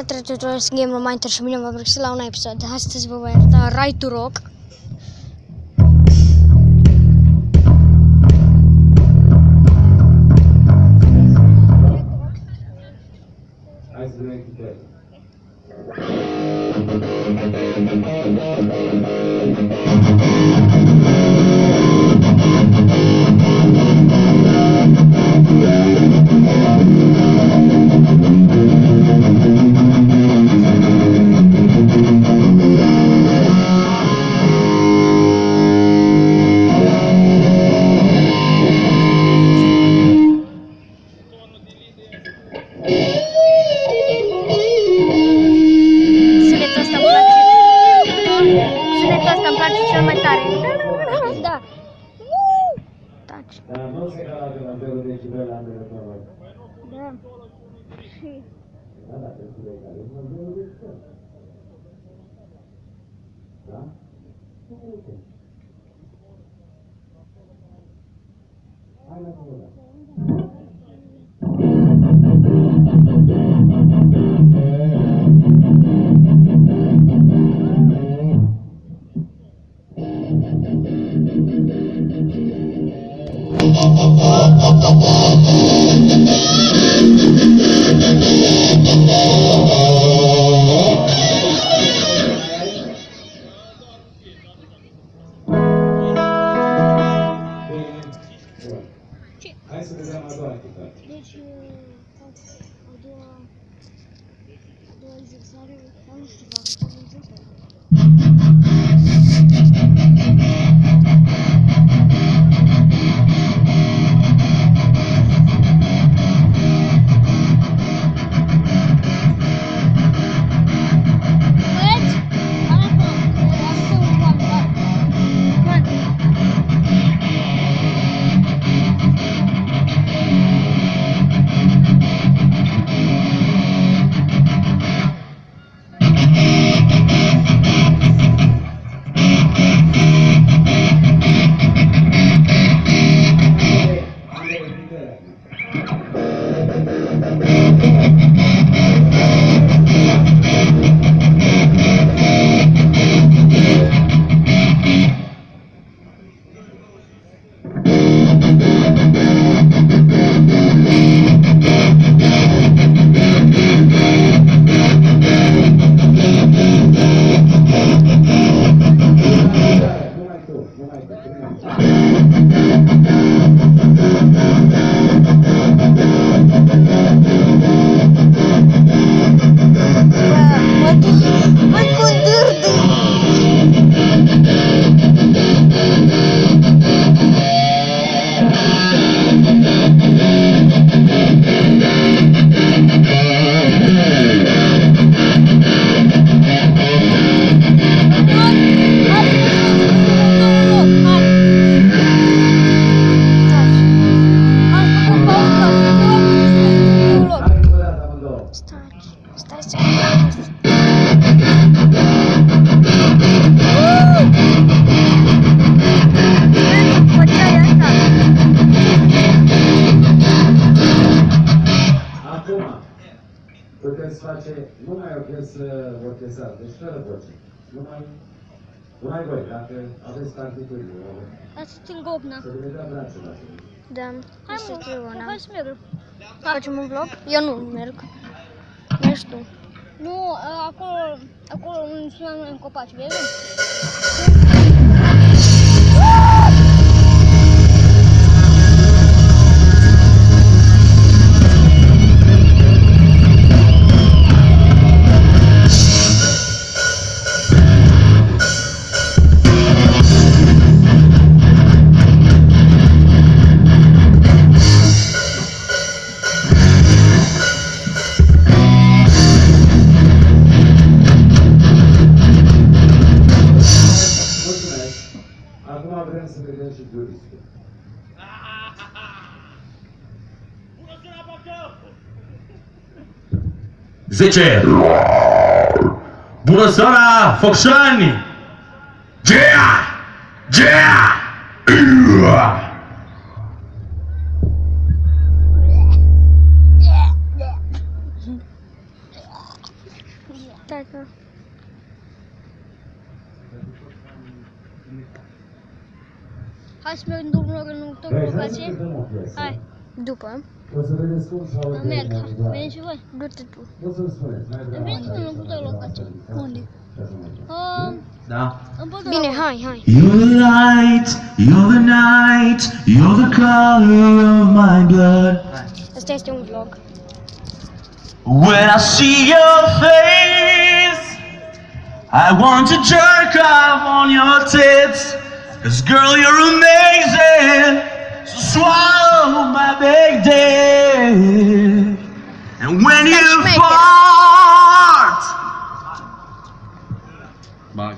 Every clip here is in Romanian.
Salutare tuturor, sunt Game Romanter și bine v-am regăsit la un episod. Astăzi vă voi arăta Ride to Rock. Hai să vedem cu tine. Cel mai tare. Da. Taci. Dar nu se calată la 0 decibel la ambele tonuri. Da. Da, dacă se regale, nu 0 decibel. Da? Uite. Hai la cuvânt. Hai să vedem a doua activitate. Deci, a doua exersare, nu știu dacă puteți face numai orchestrată, deci fără voce. Numai voi, dacă aveți partiturile. Ați în gobna. Să vedea brațul la tine. Da, hai să merg. Facem un vlog? Eu nu merg. Mergi tu. Nu, acolo unde suntem noi în copaci, vezi? Acum vrem să vedem și juristul. Zice! Bună seara, focșani! Gea! Gea! tata. Hai să mergem domnul în următoarea locație. Hai. După. O să vedeți cum s-au Merg. Veniți și voi. Du-te tu. Nu să-mi spuneți. Veniți în următoarea locație. Unde? Da. În pădure. Bine, hai. You're the light, you're the night, you're the color of my blood. Asta este un vlog. When I see your face, I want to jerk off on your tits. 'Cause girl, you're amazing. So swallow my big dick. And when you Matchmaker. fart, bag.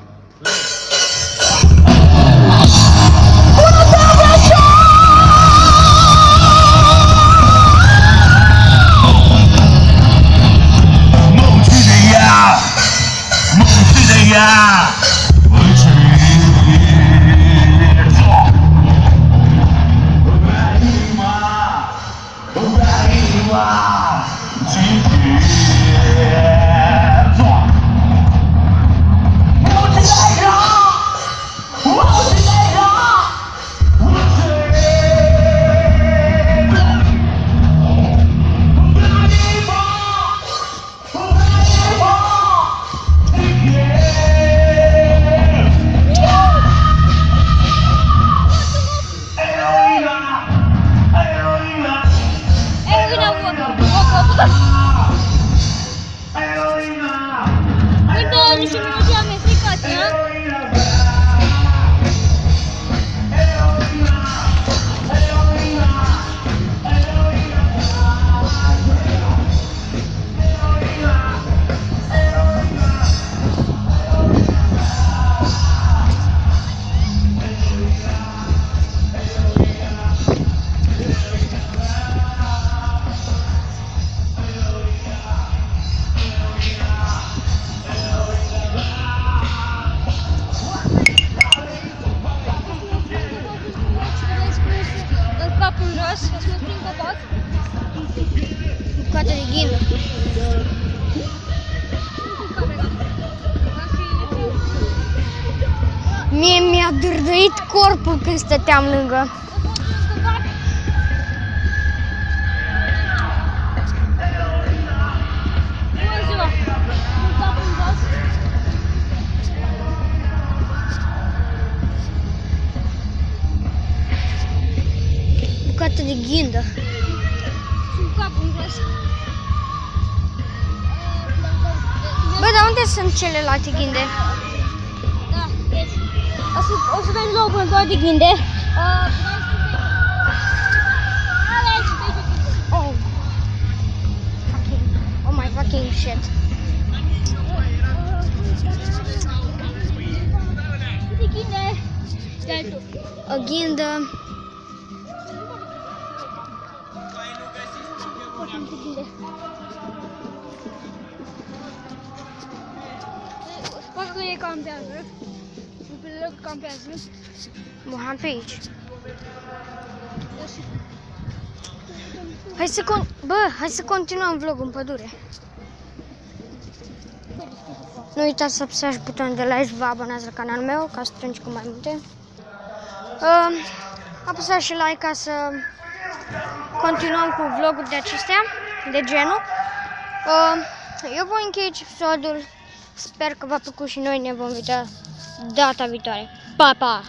Uite, niște minute am stricat, ia? Capul jos, să mă prind copac. Bucată de ghindă. Mie mi-a dârdăit corpul când stăteam lângă. Bună ziua! Cu capul jos. Bucată de ghindă. Și cu capul jos. Bă, dar unde sunt celelalte ghinde? Da, deci o să vezi loc următor de ghinde. Oh. Fucking. Oh my fucking shit. Câte ghinde? Stai tu. O ghindă. Câte ghinde? Spune că e campează. Un pe loc campează. Mohan pe aici. Hai să continuăm vlogul în pădure. Nu uitați să apăsați butonul de like, vă abonați la canalul meu ca să strângi cu mai multe. Apăsați și like ca să continuăm cu vloguri de acestea, de genul. Eu voi încheie episodul. Sper că v-a plăcut și noi ne vom vedea data viitoare. Pa, pa!